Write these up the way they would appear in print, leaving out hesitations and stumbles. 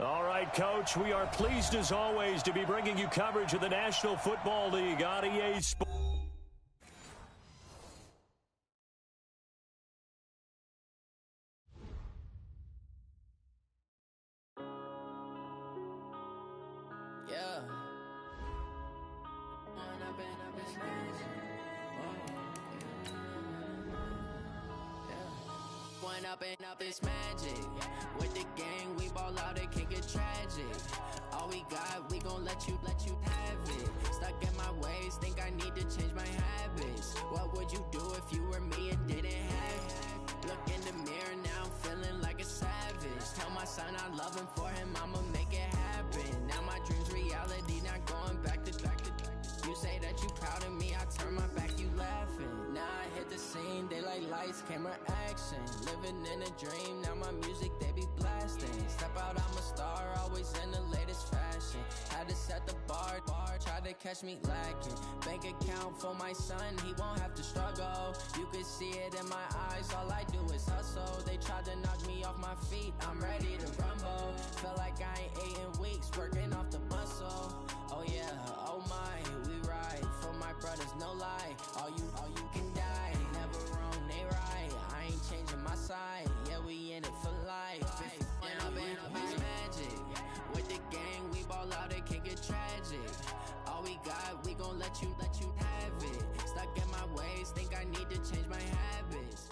All right, Coach, we are pleased as always to be bringing you coverage of the National Football League on EA Sports. Up this magic with the gang, we ball out, it can get tragic. All we got, we gon' let you have it. Stuck in my ways, think I need to change my habits. What would you do if you were me and didn't have it? Look in the mirror, now I'm feeling like a savage. Tell my son I love him, for him I'ma make it happen. Now my dreams reality, not going back to. You say that you proud of me, I turn my back, you laughing. Now I hit the scene, they like lights, camera, action. Living in a dream, now my music, they be blasting. Step out, I'm a star, always in the latest fashion. Had to set the bar, try to catch me lacking. Bank account for my son, he won't have to struggle. You can see it in my eyes, all I do is hustle. They tried to knock me off my feet, I'm ready to rumble. Feel like I ain't ate in weeks, working off the muscle. Oh yeah, oh my, we ride for my brothers, no lie. All you can die, never wrong, they right. I ain't changing my side, yeah, we in it for life. Up it's magic. With the gang, we ball out, it can get tragic. All we got, we gon' let you have it. Stuck in my ways, think I need to change my habits.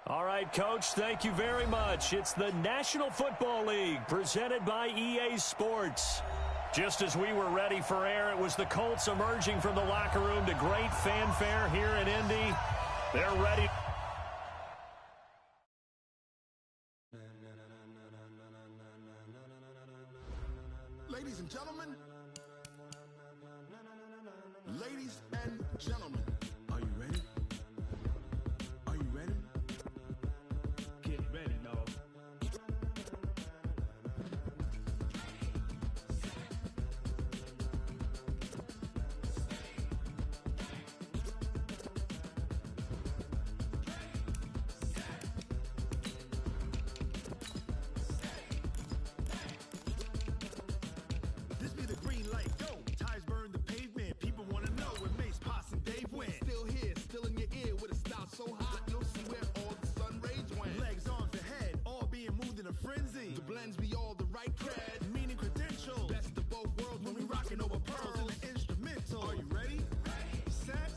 All right, Coach, thank you very much. It's the National Football League presented by EA Sports. Just as we were ready for air, it was the Colts emerging from the locker room to great fanfare here in Indy. They're ready. Ladies and gentlemen, are you ready? Are you ready? Get ready, dog. This be the green light, go! Tires burn the pavement, people wanna know where Mace, Potts, and Dave went. Still here, still in your ear, with a style so hot, you'll see where all the sun rays went. Legs, arms, and head, all being moved in a frenzy. The blends be all the right cred, meaning credentials. Best of both worlds when we rockin' over pearls in the instrumental. Are you ready? Set,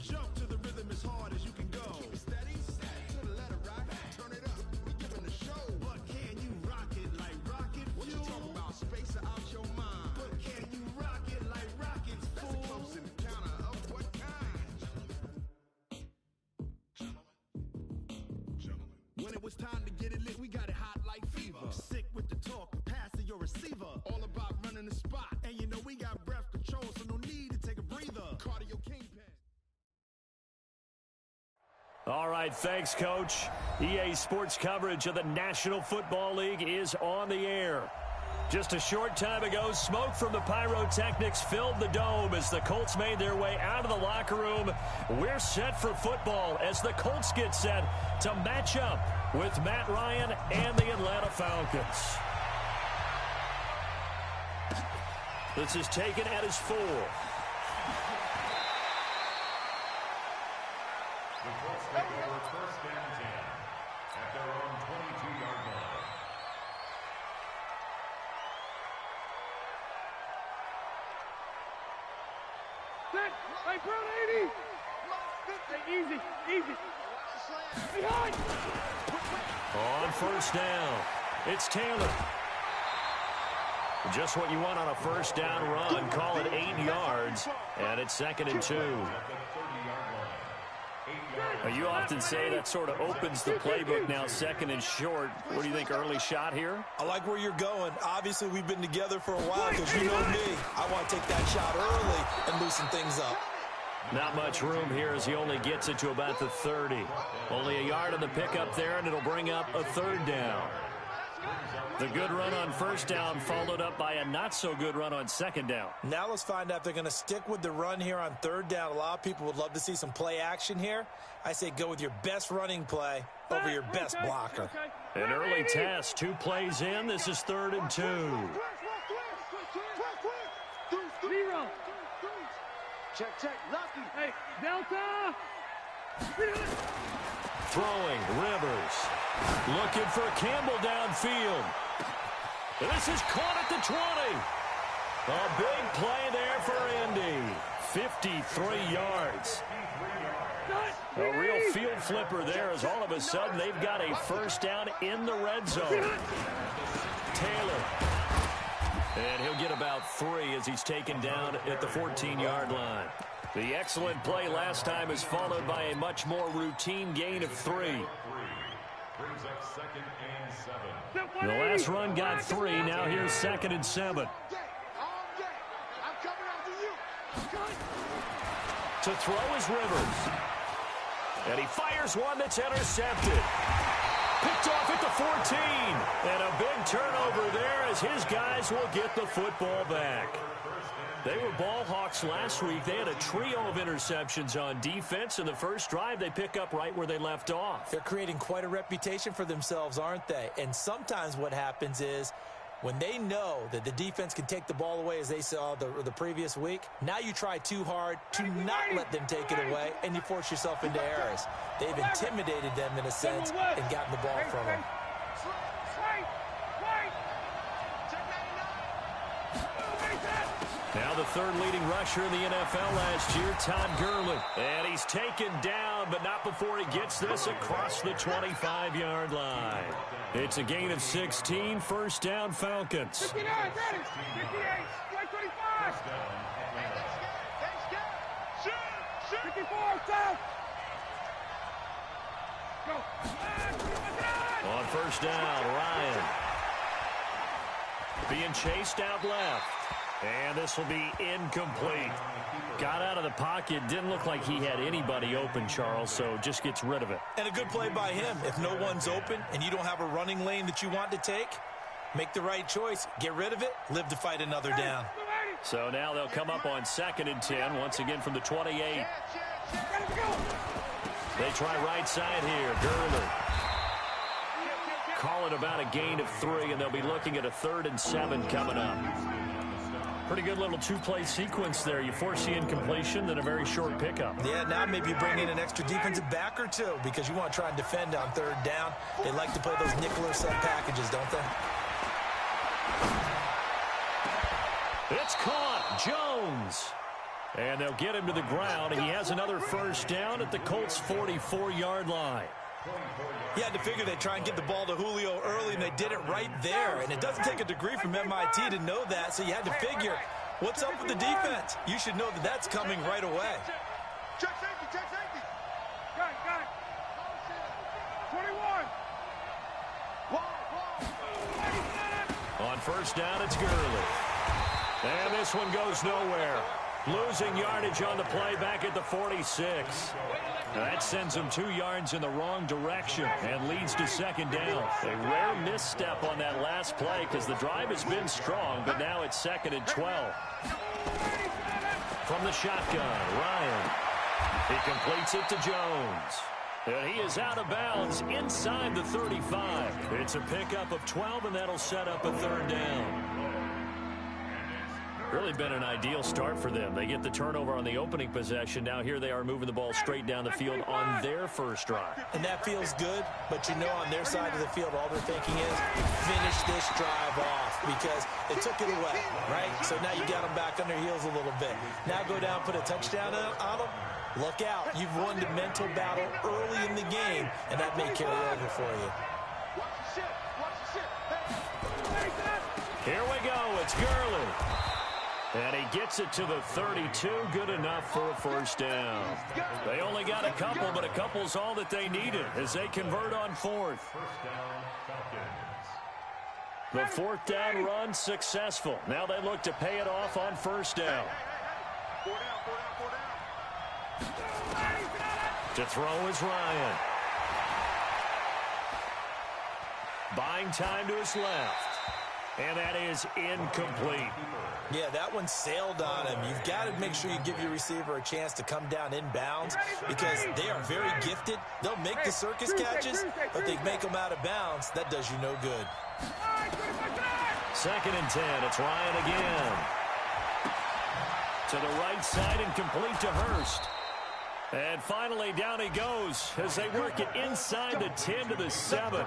jump to the rhythm as hard as you can go. Keep it steady, to the letter right, turn it up, we giving the show. But can you rock it like rocket fuel? What you talking about, space out your mind? But can you rock it like rockets, fool? That's a close encounter of what kind? Gentlemen. When it was time to get it lit, we got it hot like fever. Sick with the talk, pass to your receiver. All about running the spot, and you know we got breath control, so no need to take a breather. Cardio kingpin. All right, thanks, Coach. EA Sports coverage of the National Football League is on the air. Just a short time ago, smoke from the pyrotechnics filled the dome as the Colts made their way out of the locker room. We're set for football as the Colts get set to match up with Matt Ryan and the Atlanta Falcons. This is taken at his 4. The Colts take over first and 10 at their own 22-yard line. Set. Hey, front 80. Hey, easy. Behind. On first down, it's Taylor. Just what you want on a first down run. Call it 8 yards, and it's 2nd and 2. You often say that sort of opens the playbook now, 2nd and short. What do you think, early shot here? I like where you're going. Obviously, we've been together for a while because you know me. I want to take that shot early and loosen things up. Not much room here as he only gets it to about the 30. Only a yard on the pickup there, and it'll bring up a 3rd down. The good run on first down followed up by a not-so-good run on second down. Now let's find out if they're going to stick with the run here on third down. A lot of people would love to see some play action here. I say go with your best running play over your best blocker. An early test. 2 plays in. This is 3rd and 2. Zero. Check. Lucky. Hey, Delta. Throwing, Rivers. Looking for Campbell downfield. This is caught at the 20. A big play there for Indy. 53 yards. A real field flipper there as all of a sudden they've got a first down in the red zone. Taylor. And he'll get about 3 as he's taken down at the 14-yard line. The excellent play last time is followed by a much more routine gain of 3. Brings up 2nd and 7. The last run got 3. Now here's 2nd and 7. To throw is Rivers. And he fires one that's intercepted. Picked off at the 14. And a big turnover there as his guys will get the football back. They were ball hawks last week. They had a trio of interceptions on defense. In the first drive, they pick up right where they left off. They're creating quite a reputation for themselves, aren't they? And sometimes what happens is when they know that the defense can take the ball away, as they saw the previous week, now you try too hard to not let them take it away, and you force yourself into errors. They've intimidated them in a sense and gotten the ball from them. Now the 3rd leading rusher in the NFL last year, Todd Gurley. And he's taken down, but not before he gets this across the 25-yard line. It's a gain of 16, first down Falcons. 59, 58, 25. 54, south. Go. On first down, Ryan. Being chased out left. And this will be incomplete. Got out of the pocket. Didn't look like he had anybody open, Charles, so just gets rid of it. And a good play by him. If no one's open and you don't have a running lane that you want to take, make the right choice. Get rid of it. Live to fight another down. So now they'll come up on 2nd and 10, once again from the 28. They try right side here. Gurley. Call it about a gain of 3, and they'll be looking at a 3rd and 7 coming up. Pretty good little 2-play sequence there. You force the incompletion, then a very short pickup. Yeah, now maybe you bring in an extra defensive back or 2 because you want to try and defend on 3rd down. They like to play those nickel or sub packages, don't they? It's caught. Jones. And they'll get him to the ground. He has another first down at the Colts' 44-yard line. You had to figure they'd try and get the ball to Julio early, and they did it right there. And it doesn't take a degree from MIT to know that, so you had to figure, what's up with the defense? You should know that that's coming right away. Check safety. Got it. 21. On first down, it's Gurley. And this one goes nowhere. Losing yardage on the play back at the 46. That sends him 2 yards in the wrong direction and leads to 2nd down. A rare misstep on that last play because the drive has been strong, but now it's 2nd and 12. From the shotgun, Ryan. He completes it to Jones. And he is out of bounds inside the 35. It's a pickup of 12, and that'll set up a 3rd down. Really been an ideal start for them. They get the turnover on the opening possession. Now here they are moving the ball straight down the field on their first drive. And that feels good, but you know on their side of the field all they're thinking is finish this drive off because they took it away, right? So now you got them back on their heels a little bit. Now go down, put a touchdown on them. Look out. You've won the mental battle early in the game, and that may carry over for you. Here we go. It's Gurley. And he gets it to the 32. Good enough for a first down. They only got a couple, but a couple's all that they needed as they convert on 4th. The 4th down run successful. Now they look to pay it off on first down. To throw is Ryan. Buying time to his left. And that is incomplete. Yeah, that one sailed on him. You've got to make sure you give your receiver a chance to come down inbounds because they are very gifted. They'll make the circus catches, but they make them out of bounds. That does you no good. 2nd and 10. It's Ryan again. To the right side and complete to Hurst. And finally down he goes as they work it inside the 10 to the 7.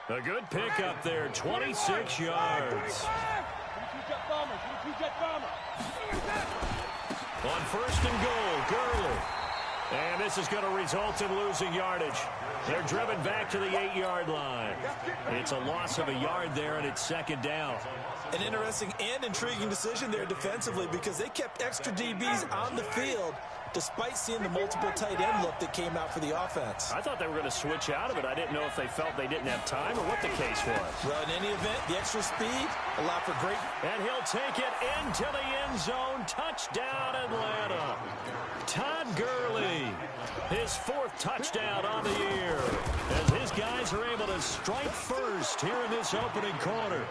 A good pickup there, 26 yards. On 1st and goal, Gurley. And this is going to result in losing yardage. They're driven back to the 8-yard line. It's a loss of a yard there, and it's 2nd down. An interesting and intriguing decision there defensively because they kept extra DBs on the field despite seeing the multiple tight end look that came out for the offense. I thought they were going to switch out of it. I didn't know if they felt they didn't have time or what the case was. Well, in any event, the extra speed allowed for great. And he'll take it into the end zone. Touchdown, Atlanta. Todd Gurley, his 4th touchdown on the year as his guys are able to strike first here in this opening quarter.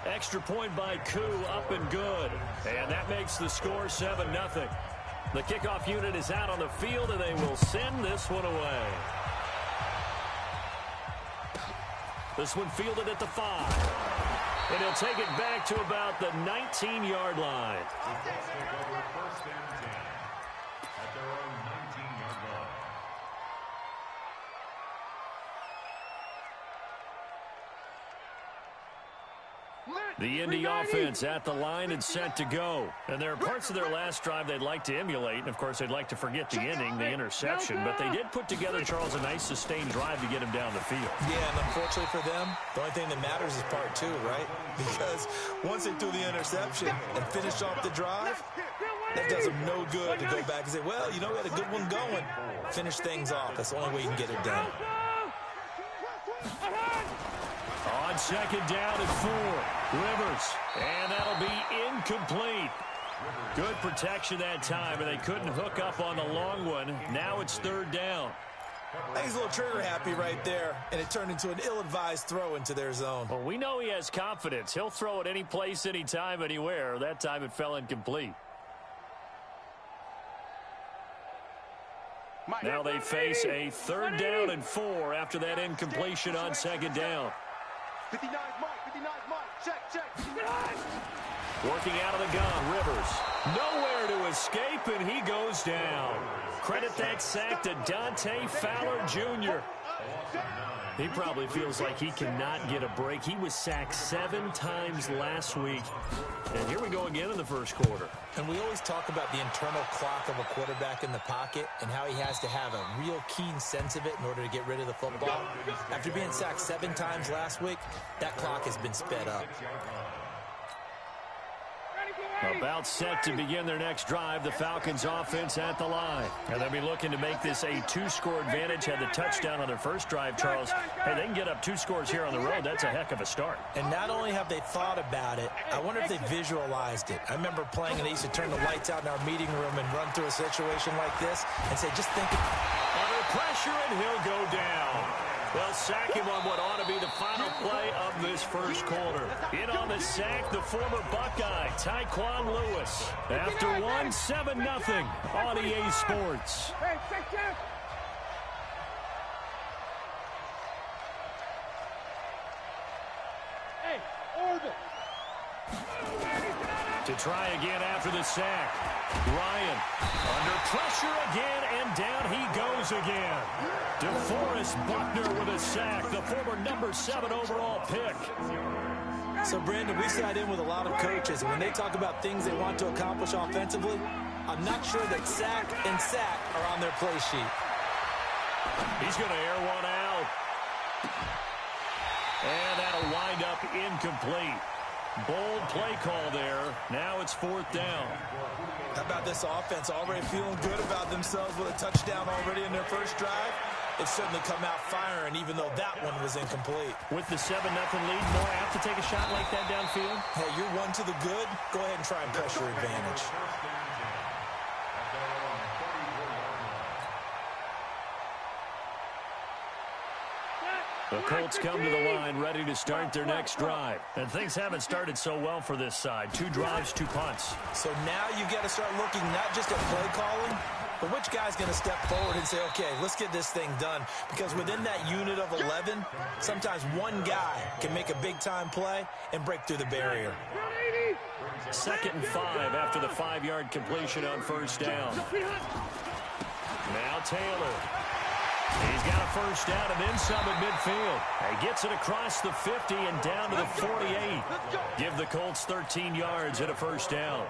Extra point by Koo, up and good. And that makes the score 7-0. The kickoff unit is out on the field, and they will send this one away. This one fielded at the 5. And he'll take it back to about the 19-yard line. First and 10 at their own 19-yard line. The Indy offense at the line and set to go. And there are parts of their last drive they'd like to emulate. And, of course, they'd like to forget the inning, the interception. But they did put together, Charles, a nice sustained drive to get him down the field. Yeah, and unfortunately for them, the only thing that matters is part 2, right? Because once they threw the interception and finished off the drive, that does them no good to go back and say, well, you know, we had a good one going. Finish things off. That's the only way you can get it done. On 2nd down and 4, Rivers. And that'll be incomplete. Good protection that time, and they couldn't hook up on the long one. Now it's 3rd down. I think he's a little trigger happy right there, and it turned into an ill-advised throw into their zone. Well, we know he has confidence. He'll throw it any place, anytime, anywhere. That time it fell incomplete. Now they face a 3rd down and 4 after that incompletion on 2nd down. 59 Mike, check. Working out of the gun, Rivers. Nowhere to escape, and he goes down. Credit that sack to Dante Fowler Jr. He probably feels like he cannot get a break. He was sacked 7 times last week. And here we go again in the 1st quarter. And we always talk about the internal clock of a quarterback in the pocket and how he has to have a real keen sense of it in order to get rid of the football. After being sacked 7 times last week, that clock has been sped up. About set to begin their next drive, the Falcons offense at the line. And they'll be looking to make this a 2-score advantage. Had the touchdown on their first drive, Charles. Hey, they can get up 2 scores here on the road. That's a heck of a start. And not only have they thought about it, I wonder if they visualized it. I remember playing and they used to turn the lights out in our meeting room and run through a situation like this and say, just think it. Under pressure, and he'll go down. They'll sack him on what ought to be the final play of this 1st quarter. In on the sack, the former Buckeye, Tyquan Lewis. After 7-0 on EA Sports. Hey, orbit. To try again after the sack. Ryan under pressure again, and down he goes again. DeForest Buckner with a sack, the former number 7 overall pick. So, Brandon, we sat in with a lot of coaches, and when they talk about things they want to accomplish offensively, I'm not sure that sack and sack are on their play sheet. He's going to air one out. And that'll wind up incomplete. Bold play call there. Now it's 4th down. How about this offense already feeling good about themselves with a touchdown already in their first drive? It's certainly come out firing, even though that one was incomplete. With the 7-0 lead, more apt to take a shot like that downfield? Hey, you're 1 to the good. Go ahead and try and pressure advantage. The Colts come to the line ready to start their next drive. And things haven't started so well for this side. 2 drives, 2 punts. So now you've got to start looking not just at play calling, but which guy's going to step forward and say, okay, let's get this thing done. Because within that unit of 11, sometimes one guy can make a big-time play and break through the barrier. 2nd and 5 after the 5-yard completion on first down. Now Taylor. He's got a first down and then some at midfield. He gets it across the 50 and down to the 48. Give the Colts 13 yards and a first down.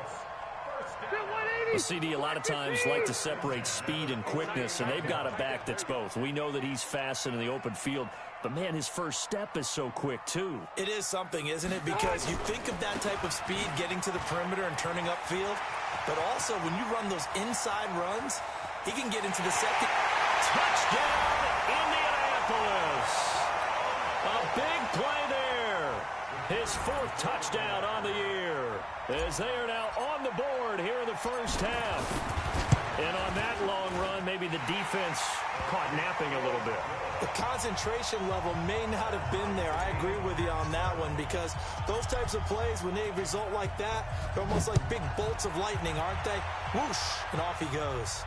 The CD a lot of times like to separate speed and quickness, and they've got a back that's both. We know that he's fast in the open field, but, man, his first step is so quick, too. It is something, isn't it? Because you think of that type of speed getting to the perimeter and turning upfield, but also when you run those inside runs, he can get into the second. Touchdown, Indianapolis. A big play there. His 4th touchdown on the year, as they are now on the board here in the first half. And on that long run, maybe the defense caught napping a little bit. The concentration level may not have been there. I agree with you on that one, because those types of plays, when they result like that, they're almost like big bolts of lightning, aren't they? Whoosh, and off he goes.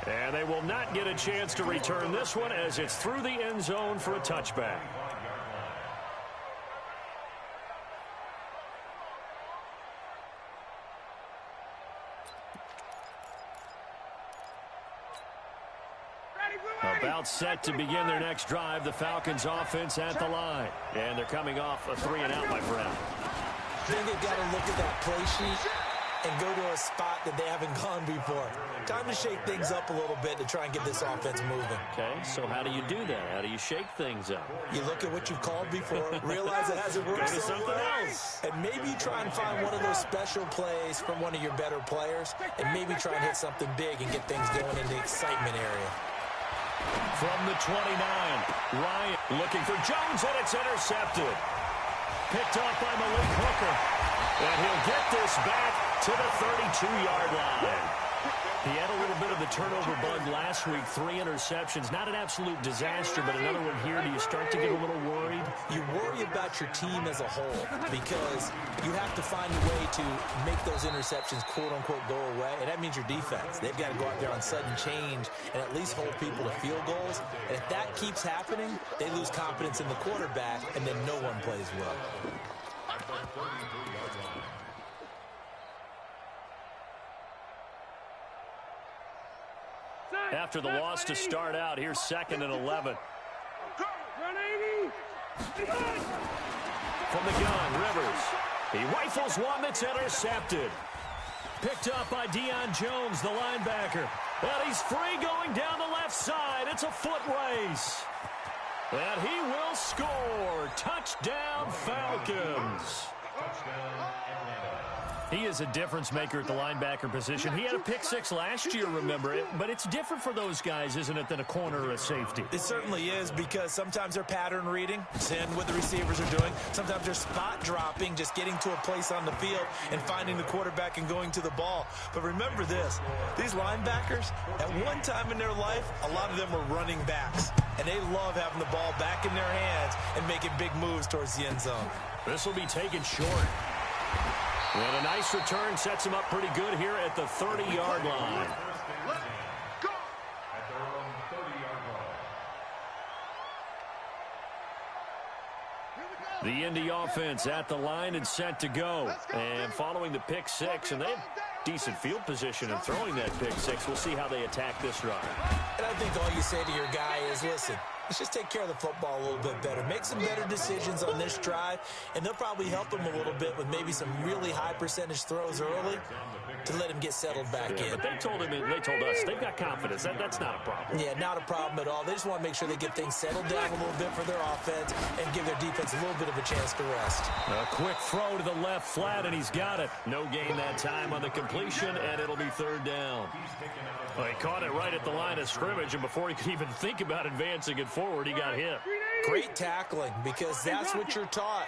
And they will not get a chance to return this one as it's through the end zone for a touchback. About set to begin their next drive, the Falcons offense at the line. And they're coming off a 3-and-out, my friend. I think they've got to look at that play sheet and go to a spot that they haven't gone before. Time to shake things up a little bit to try and get this offense moving. Okay, so how do you do that? How do you shake things up? You look at what you've called before, realize it hasn't worked so something well, else. and maybe you try and find one of those special plays from one of your better players, and maybe try and hit something big and get things going in the excitement area. From the 29, Ryan looking for Jones, and it's intercepted. Picked up by Malik Hooker. And he'll get this back to the 32-yard line. He had a little bit of the turnover bug last week, 3 interceptions. Not an absolute disaster, but another one here. Do you start to get a little worried? You worry about your team as a whole, because you have to find a way to make those interceptions, quote-unquote, go away, and that means your defense. They've got to go out there on sudden change and at least hold people to field goals. And if that keeps happening, they lose confidence in the quarterback, and then no one plays well. After the loss to start out, here's 2nd and 11. From the gun, Rivers. He rifles one that's intercepted. Picked up by Deion Jones, the linebacker. And he's free going down the left side. It's a foot race. And he will score. Touchdown, Falcons. He is a difference maker at the linebacker position. He had a pick 6 last year, remember it. But it's different for those guys, isn't it, than a corner or a safety? It certainly is, because sometimes they're pattern reading, seeing what the receivers are doing. Sometimes they're spot dropping, just getting to a place on the field and finding the quarterback and going to the ball. But remember this, these linebackers, at one time in their life, a lot of them were running backs. And they love having the ball back in their hands and making big moves towards the end zone. This will be taken short. And a nice return sets him up pretty good here at the 30-yard line. The Indy offense at the line and set to go. And following the pick 6, and they have decent field position in throwing that pick 6. We'll see how they attack this drive. And I think all you say to your guy is, listen, let's just take care of the football a little bit better. Make some better decisions on this drive, and they'll probably help him a little bit with maybe some really high percentage throws early to let him get settled back in. But they told us they've got confidence. That's not a problem. Yeah, not a problem at all. They just want to make sure they get things settled down a little bit for their offense and give their defense a little bit of a chance to rest. A quick throw to the left flat, and he's got it. No gain that time on the completion, and it'll be 3rd down. Well, he caught it right at the line of scrimmage, and before he could even think about advancing it forward, he got hit. Great tackling, because that's what you're taught.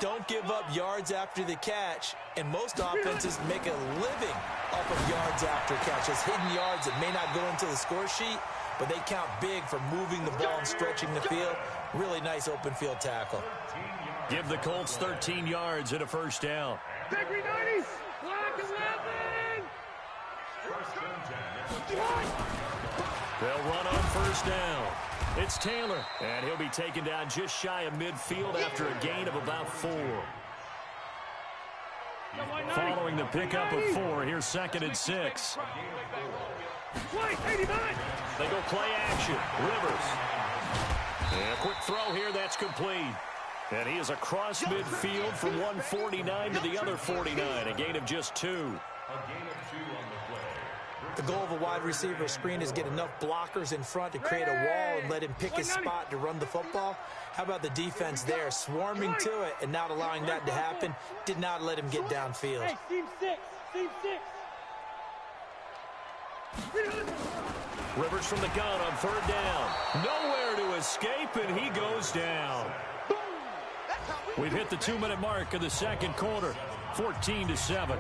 Don't give up yards after the catch, and most offenses make a living off of yards after catches, hidden yards that may not go into the score sheet, but they count big for moving the ball and stretching the field. Really nice open field tackle. Give the Colts 13 yards and a first down. Victory 90s! Black 11! They'll run on first down. It's Taylor, and he'll be taken down just shy of midfield after a gain of about 4. Following the pickup of 4, here's 2nd and 6. They go play action. Rivers. And a quick throw here, that's complete. And he is across midfield from 149 to the other 49, a gain of just 2. A gain of 2 on the play. The goal of a wide receiver screen is get enough blockers in front to create a wall and let him pick his spot to run the football. How about the defense there, swarming to it and not allowing that to happen? Did not let him get downfield. Hey, team 6, team 6. Rivers from the gun on 3rd down. Nowhere to escape, and he goes down. We've hit the 2-minute mark of the second quarter, 14-7.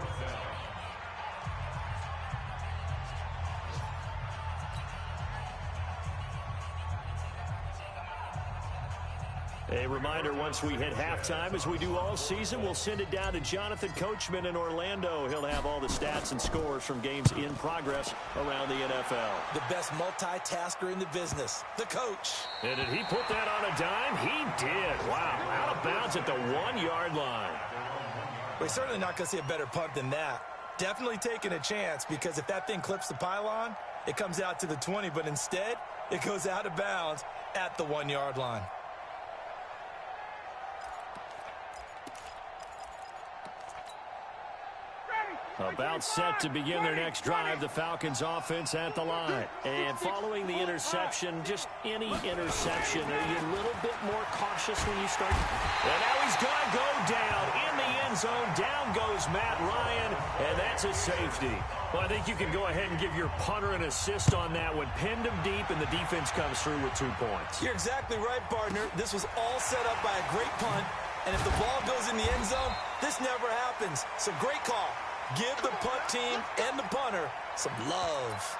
A reminder, once we hit halftime, as we do all season, we'll send it down to Jonathan Coachman in Orlando. He'll have all the stats and scores from games in progress around the NFL. The best multitasker in the business, the coach. And did he put that on a dime? He did. Wow, out of bounds at the 1-yard line. We're certainly not going to see a better punt than that. Definitely taking a chance, because if that thing clips the pylon, it comes out to the 20, but instead, it goes out of bounds at the 1-yard line. About set to begin their next drive, the Falcons offense at the line. And following the interception, just any interception, are you a little bit more cautious when you start? And now he's going to go down in the end zone. Down goes Matt Ryan, and that's a safety. Well, I think you can go ahead and give your punter an assist on that one. Pinned him deep, and the defense comes through with 2 points. You're exactly right, partner. This was all set up by a great punt, and if the ball goes in the end zone, this never happens. So great call. Give the punt team and the punter some love.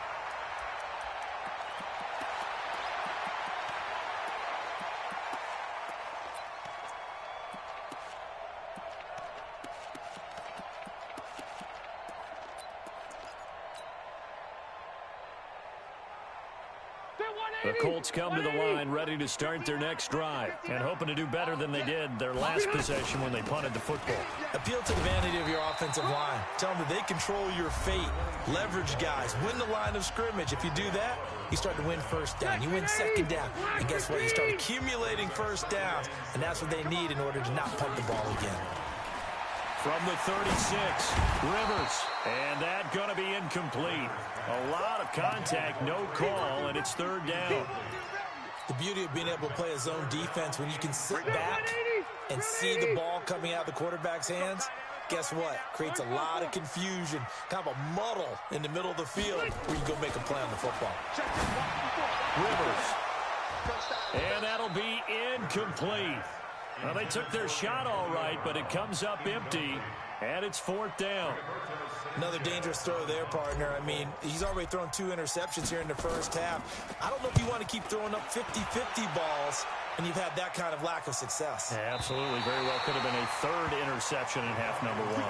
The Colts come to the line ready to start their next drive and hoping to do better than they did their last possession when they punted the football. Appeal to the vanity of your offensive line. Tell them that they control your fate. Leverage guys. Win the line of scrimmage. If you do that, you start to win first down. You win second down. And guess what? You start accumulating first downs. And that's what they need in order to not punt the ball again. From the 36, Rivers, and that going to be incomplete. A lot of contact, no call, and it's 3rd down. The beauty of being able to play a zone defense when you can sit back and see the ball coming out of the quarterback's hands, guess what? Creates a lot of confusion, kind of a muddle in the middle of the field where you go make a play on the football. Rivers, and that'll be incomplete. Well, they took their shot all right, but it comes up empty, and it's 4th down. Another dangerous throw there, partner. I mean, he's already thrown 2 interceptions here in the first half. I don't know if you want to keep throwing up 50-50 balls when you've had that kind of lack of success. Yeah, absolutely. Very well could have been a 3rd interception in half number 1.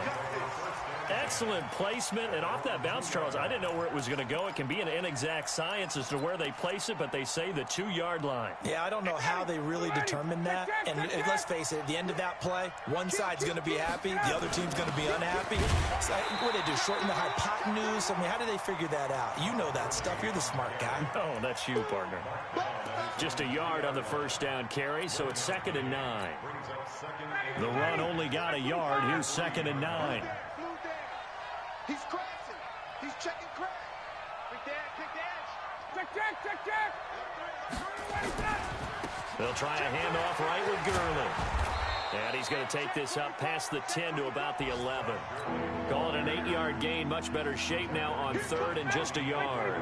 Excellent placement, and off that bounce, Charles, I didn't know where it was going to go. It can be an inexact science as to where they place it, but they say the 2-yard line. Yeah, I don't know how they really determined that. And let's face it, at the end of that play, one side's going to be happy, the other team's going to be unhappy. So, what do they do, shorten the hypotenuse? I mean, how do they figure that out? You know that stuff. You're the smart guy. Oh, that's you, partner. Just a yard on the first down carry, so it's 2nd and 9. The run only got a yard. Here's 2nd and 9. He's crashing. He's checking crack. Big dash. Check. They'll try a handoff right with Gurley. And he's going to take this up past the 10 to about the 11. Call it an 8-yard gain. Much better shape now on 3rd and just a yard.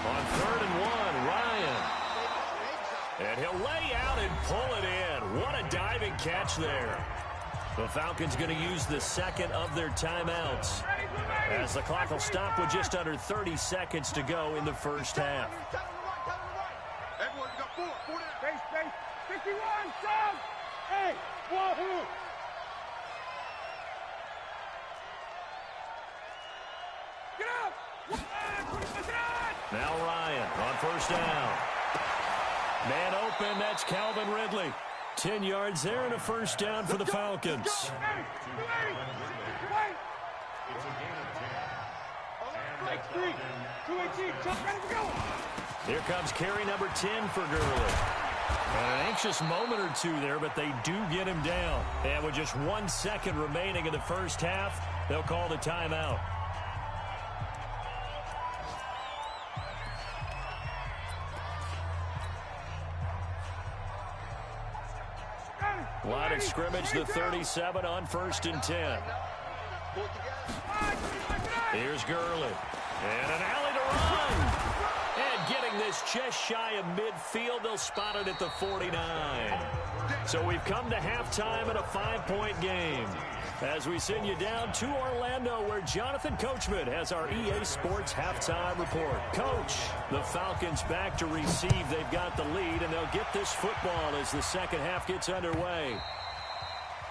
On 3rd and 1, Ryan. And he'll lay out and pull it in. What a diving catch there. The Falcons going to use the second of their timeouts, as the clock will stop with just under 30 seconds to go in the first half. Everyone got four down. Space. 51, strong. Hey, wahoo. Get up. Now Ryan on first down. Man open, that's Calvin Ridley. 10 yards there and a first down for the Falcons. It's a gain of 10. Here comes carry number 10 for Gurley. An anxious moment or two there, but they do get him down. And with just 1 second remaining in the first half, they'll call the timeout. Line of scrimmage, the 37 on 1st and 10. Here's Gurley. And an alley to run. And getting this just shy of midfield, they'll spot it at the 49. So we've come to halftime in a 5-point game, as we send you down to Orlando, where Jonathan Coachman has our EA Sports halftime report. Coach, the Falcons back to receive. They've got the lead, and they'll get this football as the second half gets underway.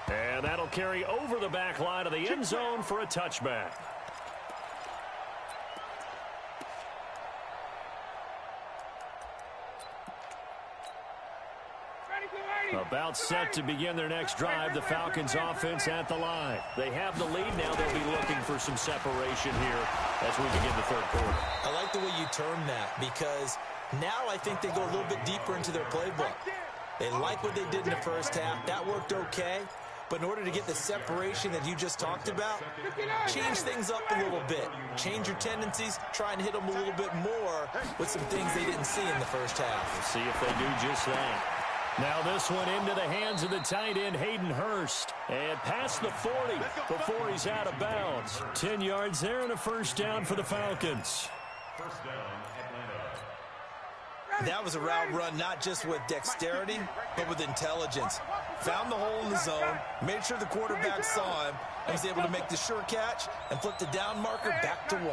And that'll carry over the back line of the end zone for a touchback. About set to begin their next drive, the Falcons offense at the line. They have the lead now. They'll be looking for some separation here as we begin the third quarter. I like the way you term that, because now I think they go a little bit deeper into their playbook. They like what they did in the first half. That worked okay. But in order to get the separation that you just talked about, change things up a little bit. Change your tendencies. Try and hit them a little bit more with some things they didn't see in the first half. We'll see if they do just that. Now this one into the hands of the tight end, Hayden Hurst. And past the 40 before he's out of bounds. 10 yards there and a first down for the Falcons. First down, Atlanta. That was a route run not just with dexterity, but with intelligence. Found the hole in the zone, made sure the quarterback saw him, and was able to make the sure catch and flip the down marker back to 1.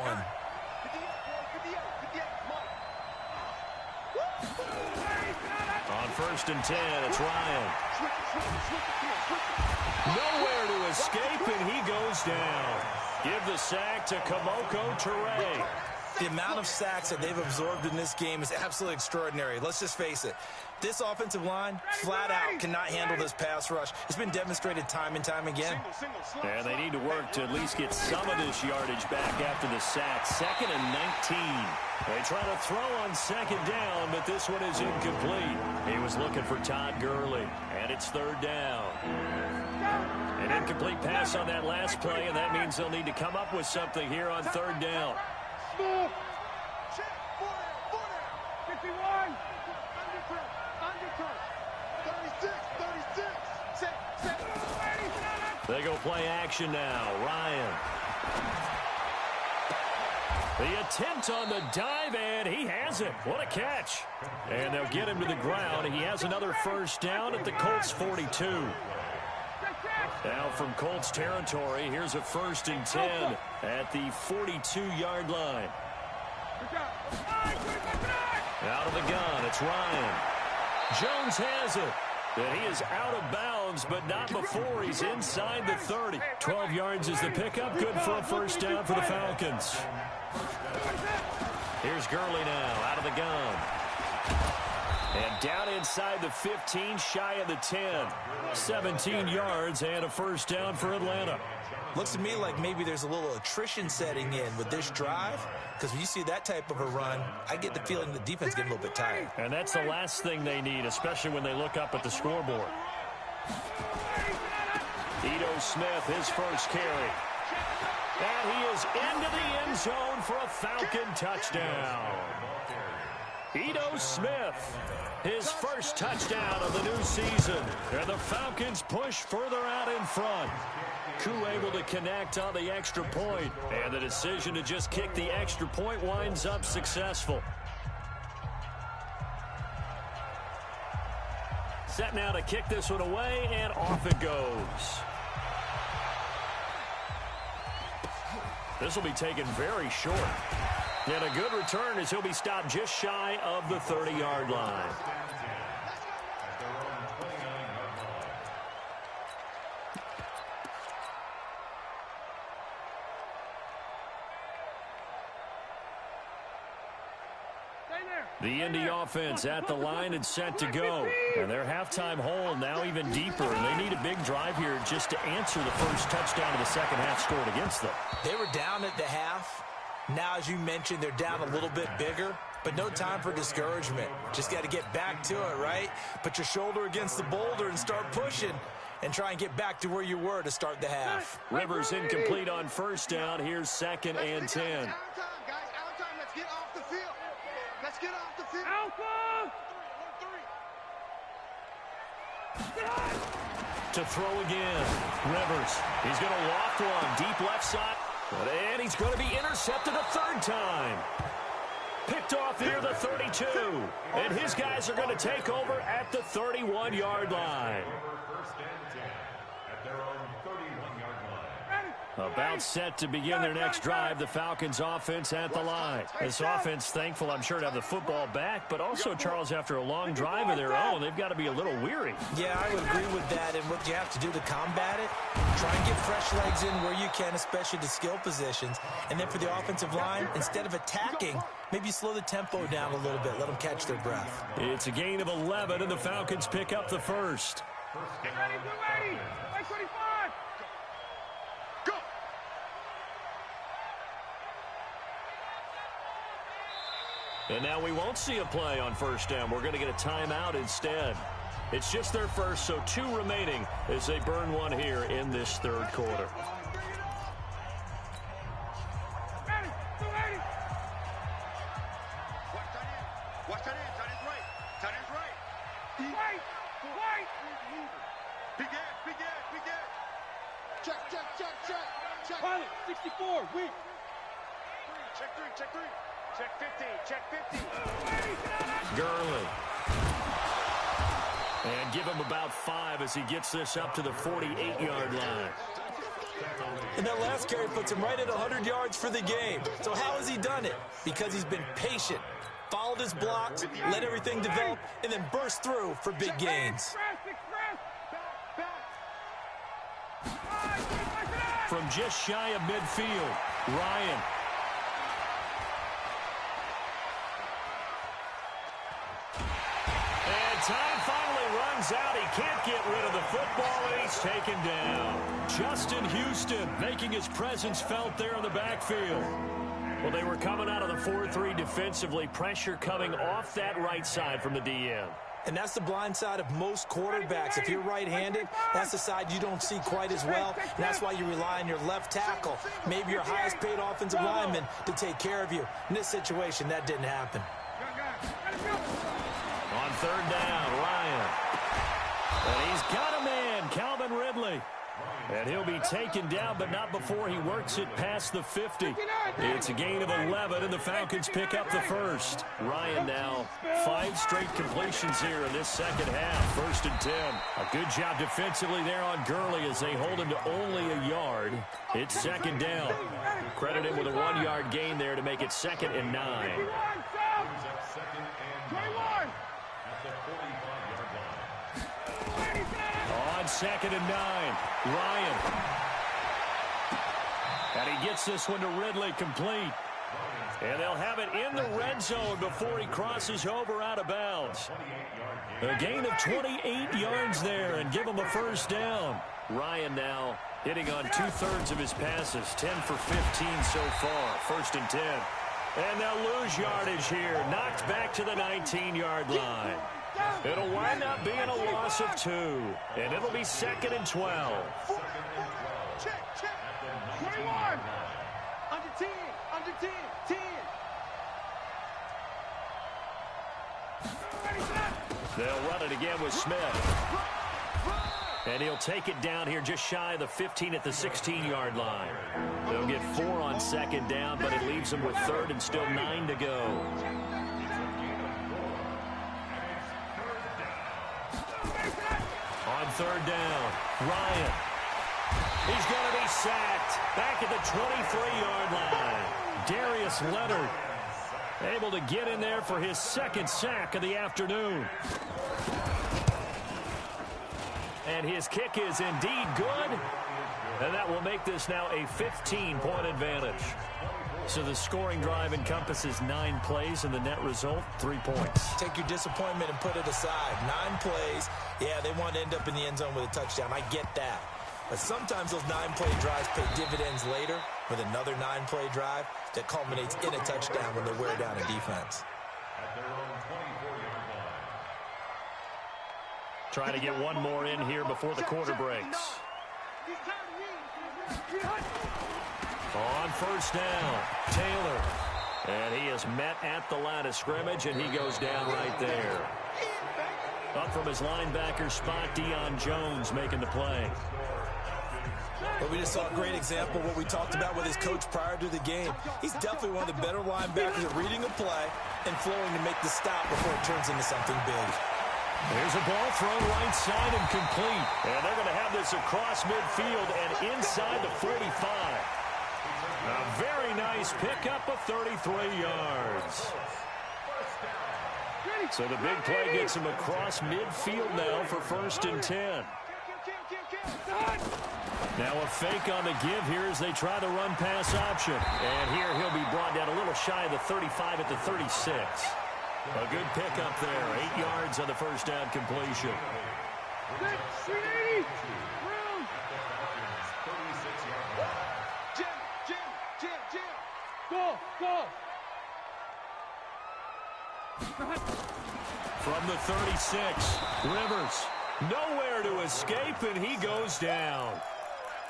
On 1st and 10, it's Ryan. Nowhere to escape, and he goes down. Give the sack to Kamoko Toure. The amount of sacks that they've absorbed in this game is absolutely extraordinary. Let's just face it. This offensive line, flat out, cannot handle this pass rush. It's been demonstrated time and time again. And they need to work to at least get some of this yardage back after the sack. 2nd and 19. They try to throw on 2nd down, but this one is incomplete. He was looking for Todd Gurley, and it's 3rd down. An incomplete pass on that last play, and that means they'll need to come up with something here on 3rd down. 51. Undercut. 36. They go play action now. Ryan. The attempt on the dive, and he has it. What a catch. And they'll get him to the ground. He has another first down at the Colts 42. Now from Colts territory, here's a 1st and 10 at the 42-yard line. Out of the gun, it's Ryan. Jones has it. And he is out of bounds, but not before he's inside the 30. 12 yards is the pickup. Good for a first down for the Falcons. Here's Gurley now, out of the gun. And down inside the 15, shy of the 10. 17 yards and a first down for Atlanta. Looks to me like maybe there's a little attrition setting in with this drive, because when you see that type of a run, I get the feeling the defense getting a little bit tired. And that's the last thing they need, especially when they look up at the scoreboard. Ito Smith, his first carry. And he is into the end zone for a Falcon touchdown. Ito Smith, his first touchdown of the new season. And the Falcons push further out in front. Koo able to connect on the extra point. And the decision to just kick the extra point winds up successful. Set now to kick this one away, and off it goes. This will be taken very short. And a good return as he'll be stopped just shy of the 30-yard line. The Indy offense at the line and set to go. And their halftime hole now even deeper. And they need a big drive here just to answer the first touchdown of the second half scored against them. They were down at the half. Now, as you mentioned, they're down a little bit bigger. But no time for discouragement. Just got to get back to it, right? Put your shoulder against the boulder and start pushing. And try and get back to where you were to start the half. Rivers incomplete on first down. Here's 2nd and 10. Let's get off the field. To throw again. Rivers. He's going to loft one. Deep left side. And he's going to be intercepted a third time. Picked off near the 32. And his guys are going to take over at the 31-yard line. About set to begin their next drive, the Falcons offense at the line. This offense, thankful, I'm sure, to have the football back, but also, Charles, after a long drive of their own, they've got to be a little weary. Yeah, I would agree with that, and what you have to do to combat it, try and get fresh legs in where you can, especially the skill positions. And then for the offensive line, instead of attacking, maybe slow the tempo down a little bit, let them catch their breath. It's a gain of 11, and the Falcons pick up the first. Get ready, get ready. 25. And now we won't see a play on first down. We're going to get a timeout instead. It's just their first, so 2 remaining as they burn one here in this third quarter. Watch that in. Tight end's right. Tight end's right. Right. Big edge. Check. Pilot, 64, weak. Check 3. Check 50. Gurley. And give him about 5 as he gets this up to the 48-yard line. And that last carry puts him right at 100 yards for the game. So how has he done it? Because he's been patient, followed his blocks, let everything develop, and then burst through for big gains. From just shy of midfield, Ryan. And time finally runs out. He can't get rid of the football, and he's taken down. Justin Houston making his presence felt there in the backfield. Well, they were coming out of the 4-3 defensively. Pressure coming off that right side from the DM. And that's the blind side of most quarterbacks. If you're right-handed, that's the side you don't see quite as well. And that's why you rely on your left tackle, maybe your highest-paid offensive lineman, to take care of you. In this situation, that didn't happen. On third down, Ryan. And he's got a man, Calvin Ridley. And he'll be taken down, but not before he works it past the 50. It's a gain of 11, and the Falcons pick up the first. Ryan now 5 straight completions here in this second half. 1st and 10. A good job defensively there on Gurley as they hold him to only a yard. It's 2nd down. Credit him with a 1-yard gain there to make it 2nd and 9. On 2nd and 9, Ryan. And he gets this one to Ridley complete. And they'll have it in the red zone before he crosses over out of bounds. A gain of 28 yards there and give him a first down. Ryan now hitting on 2/3 of his passes, 10 for 15 so far. 1st and 10. And they'll lose yardage here, knocked back to the 19-yard line. It'll wind up being a loss of 2, and it'll be 2nd and 12. Check. 21. Under 10. 10. They'll run it again with Smith. And he'll take it down here just shy of the 15 at the 16-yard line. They'll get 4 on 2nd down, but it leaves them with 3rd and still 9 to go. On 3rd down, Ryan. He's going to be sacked back at the 23-yard Darius Leonard able to get in there for his second sack of the afternoon. And his kick is indeed good. And that will make this now a 15-point advantage. So the scoring drive encompasses 9 plays, and the net result, 3 points. Take your disappointment and put it aside. 9 plays. Yeah, they want to end up in the end zone with a touchdown. I get that. But sometimes those 9-play drives pay dividends later with another 9-play drive that culminates in a touchdown when they wear down a defense. At their own 24-yard line. Trying to get one more in here before the quarter breaks. On first down, Taylor. And he is met at the line of scrimmage, and he goes down right there. Up from his linebacker spot, Deion Jones making the play. But we just saw a great example of what we talked about with his coach prior to the game. He's definitely one of the better linebackers at reading a play and flowing to make the stop before it turns into something big. There's a ball thrown right side and complete. And they're going to have this across midfield and inside the 45. A very nice pickup of 33 yards. So the big play gets him across midfield now for 1st and 10. Now a fake on the give here as they try the run-pass option. And here he'll be brought down a little shy of the 35 at the 36. A good pickup there. 8 yards on the first down completion. From the 36, Rivers nowhere to escape, and he goes down.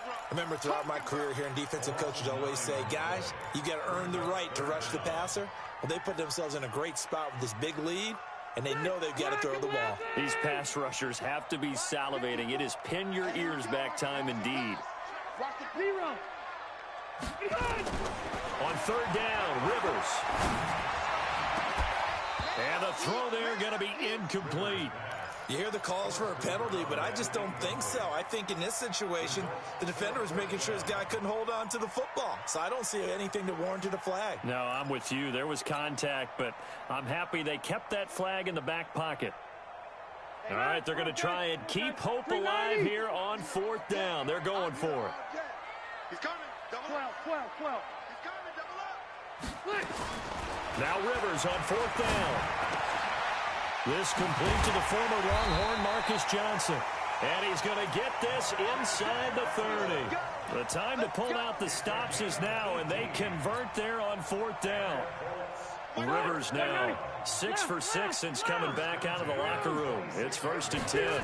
I remember throughout my career hearing defensive coaches always say, guys, you got to earn the right to rush the passer. Well, they put themselves in a great spot with this big lead, and they know they've got to throw the ball. These pass rushers have to be salivating. It is pin your ears back time indeed. On third down, Rivers. And the throw there going to be incomplete. You hear the calls for a penalty, but I just don't think so. I think in this situation, the defender was making sure his guy couldn't hold on to the football. So I don't see anything that warranted a flag. No, I'm with you. There was contact, but I'm happy they kept that flag in the back pocket. All right, they're going to try and keep hope alive here on 4th down. They're going for it. He's coming. Double up. 12. He's coming. Double up. Now Rivers on 4th down. This complete to the former Longhorn Marcus Johnson. And he's going to get this inside the 30. The time to pull out the stops is now, and they convert there on 4th down. Rivers now 6 for 6 since coming back out of the locker room. It's 1st and 10.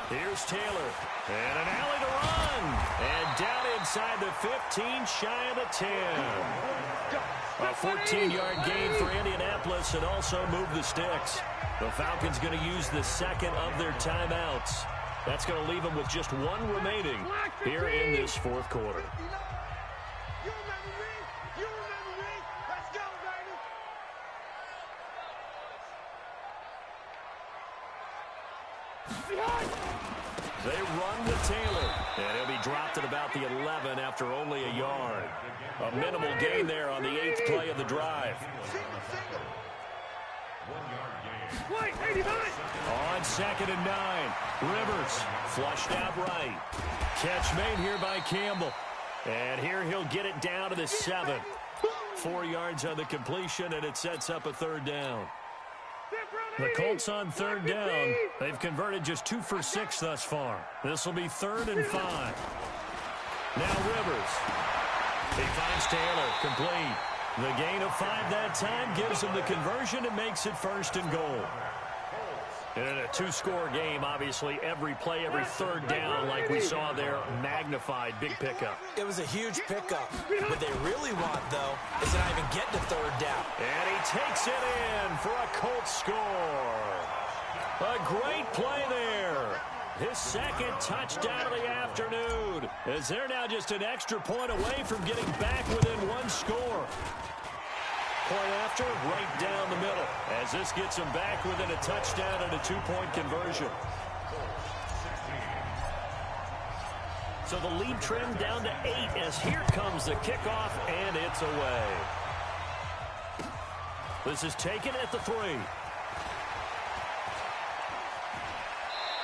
Here's Taylor. And an alley to run. And down inside the 15, shy of the 10. A 14-yard gain for Indianapolis and also move the sticks. The Falcons going to use the second of their timeouts. That's going to leave them with just one remaining here in this 4th quarter. They run to Taylor, and he'll be dropped at about the 11 after only a yard. A minimal gain there on the 8th play of the drive. On 2nd and 9, Rivers flushed out right. Catch made here by Campbell. And here he'll get it down to the 7. 4 yards on the completion, and it sets up a 3rd down. The Colts on 3rd down. They've converted just 2 for 6 thus far. This will be 3rd and 5. Now Rivers. He finds Taylor, complete. The gain of 5 that time gives him the conversion and makes it 1st and goal. And in a 2-score game, obviously, every play, every 3rd down, like we saw there, magnified, big pickup. It was a huge pickup. What they really want, though, is to not even get to 3rd down. And he takes it in for a Colts score. A great play there. His second touchdown of the afternoon. As they're now just an extra point away from getting back within 1 score. Point after, right down the middle. As this gets them back within a touchdown and a 2-point conversion. So the lead trimmed down to 8 as here comes the kickoff, and it's away. This is taken at the 3.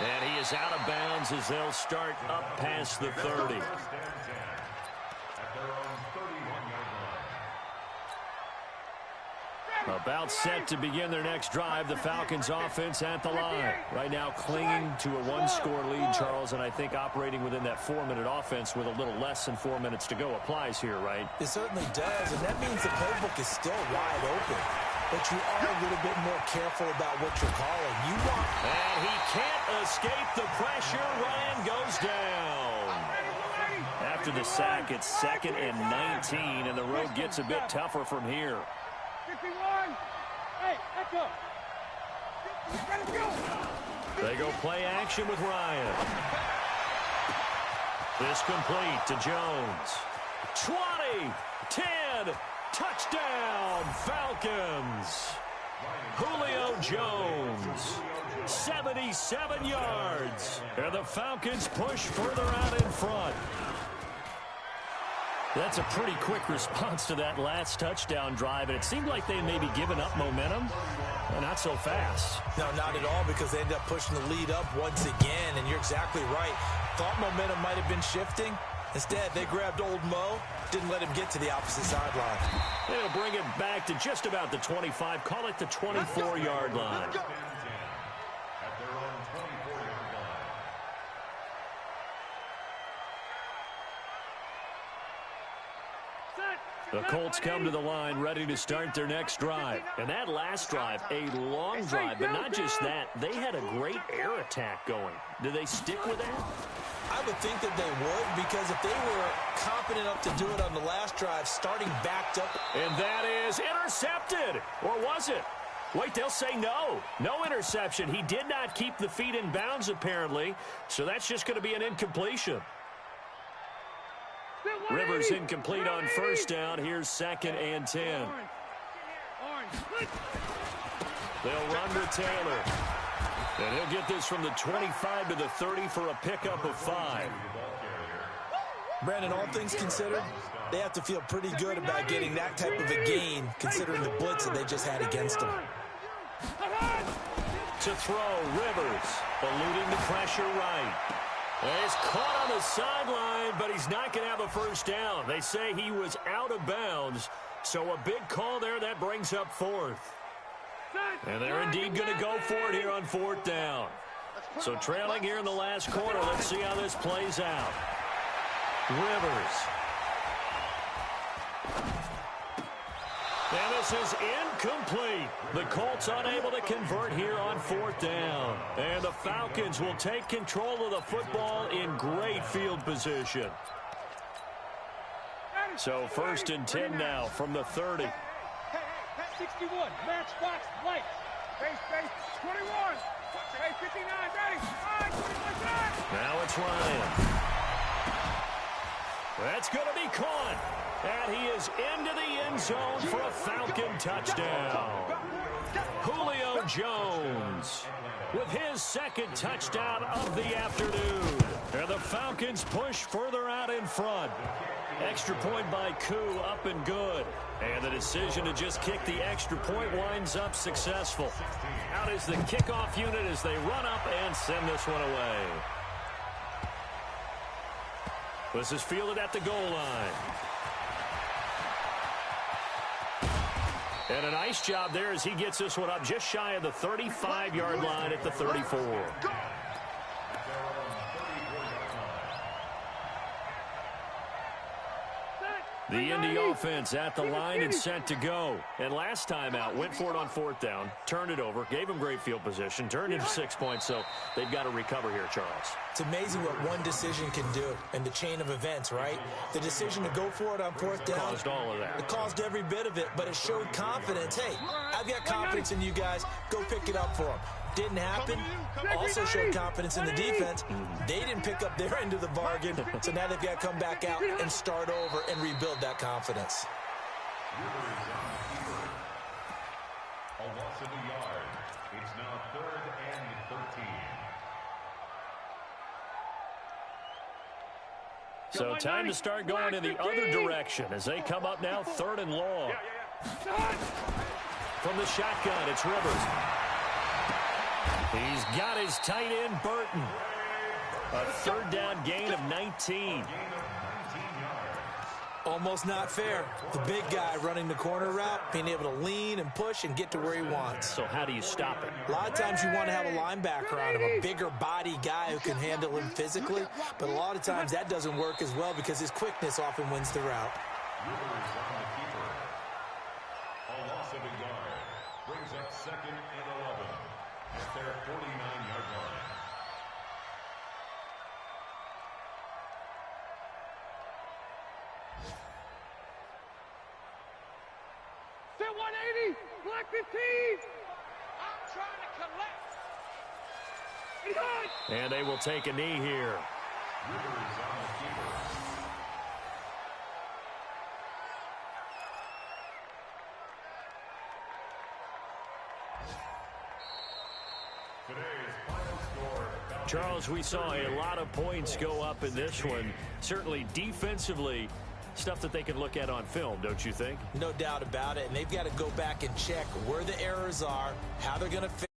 And he is out of bounds as they'll start up past the 30. About set to begin their next drive, the Falcons offense at the line. Right now clinging to a 1-score lead, Charles, and I think operating within that 4-minute offense with a little less than 4 minutes to go applies here, right? It certainly does, and that means the playbook is still wide open. But you are a little bit more careful about what you're calling. And he can't escape the pressure. Ryan goes down. After the sack, it's 2nd and 19, and the road gets a bit tougher from here. 51. Hey, let's go. Let's go. They go play action with Ryan. This complete to Jones. 20, 10, touchdown, Falcons. Julio Jones, 77 yards. And the Falcons push further out in front. That's a pretty quick response to that last touchdown drive, and it seemed like they may be giving up momentum. Well, not so fast. No, not at all, because they ended up pushing the lead up once again, and you're exactly right. Thought momentum might have been shifting. Instead, they grabbed old Mo, didn't let him get to the opposite sideline. They'll bring it back to just about the 25, call it the 24-yard line. The Colts come to the line ready to start their next drive. And that last drive, a long drive, but not just that. They had a great air attack going. Do they stick with that? I would think that they would, because if they were confident enough to do it on the last drive, starting backed up. And that is intercepted. Or was it? Wait, they'll say no. No interception. He did not keep the feet in bounds, apparently. So that's just going to be an incompletion. Rivers incomplete on first down. Here's 2nd and 10. They'll run with Taylor. And he'll get this from the 25 to the 30 for a pickup of 5. Brandon, all things considered, they have to feel pretty good about getting that type of a gain, considering the blitz that they just had against them. To throw, Rivers, eluding the pressure right. He's caught on the sideline, but he's not going to have a first down. They say he was out of bounds, so a big call there. That brings up 4th. And they're indeed going to go for it here on 4th down. So trailing here in the last quarter. Let's see how this plays out. Rivers. And this is incomplete. The Colts unable to convert here on 4th down. And the Falcons will take control of the football in great field position. So 1st and 10 now from the 30. 61, matchbox, lights. Base, 21. Base 59, ready. Now it's Ryan. That's going to be caught. And he is into the end zone for a Falcon touchdown. Julio Jones with his 2nd touchdown of the afternoon. And the Falcons push further out in front. Extra point by Koo, up and good. And the decision to just kick the extra point winds up successful. Out is the kickoff unit as they run up and send this one away. This is fielded at the goal line. And a nice job there as he gets this one up just shy of the 35-yard line at the 34. The Indy offense at the line and set to go. And last time out, went for it on 4th down, turned it over, gave him great field position, turned into 6 points, so they've got to recover here, Charles. It's amazing what one decision can do in the chain of events, right? The decision to go for it on 4th down. Caused all of that. It caused every bit of it, but it showed confidence. Hey, I've got confidence in you guys. Go pick it up for them. Didn't happen. Also showed confidence in the defense. They didn't pick up their end of the bargain, so now they've got to come back out and start over and rebuild that confidence. A loss of a yard. It's now 3rd and 13. So time to start going in the other direction as they come up now 3rd and long. From the shotgun, it's Rivers. He's got his tight end, Burton. A 3rd down gain of 19. Almost not fair. The big guy running the corner route, being able to lean and push and get to where he wants. So how do you stop it? A lot of times you want to have a linebacker on him, a bigger body guy who can handle him physically, but a lot of times that doesn't work as well because his quickness often wins the route. A loss of a yard brings up 2nd and 11 at their 49-yard line. Set 180, black 15. I'm trying to collect. He's on. And they will take a knee here. Rivers on the keeper. Today's final score. Charles, we saw a lot of points go up in this one. Certainly defensively, stuff that they can look at on film, don't you think? No doubt about it, and they've got to go back and check where the errors are, how they're going to fix